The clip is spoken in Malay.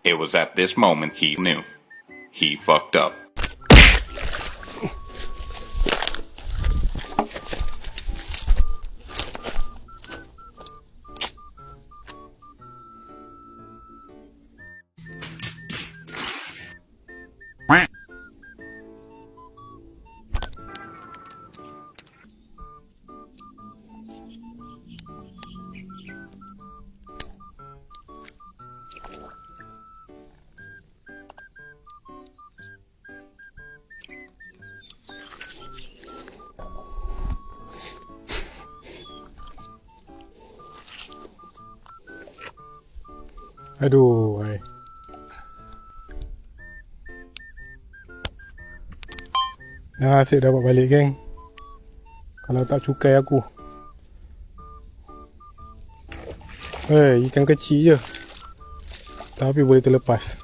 It was at this moment he knew. He fucked up. Aduh, ay. Dah asyik dapat balik, geng. Kalau tak cukai aku. Ikan kecil je. Tapi boleh terlepas.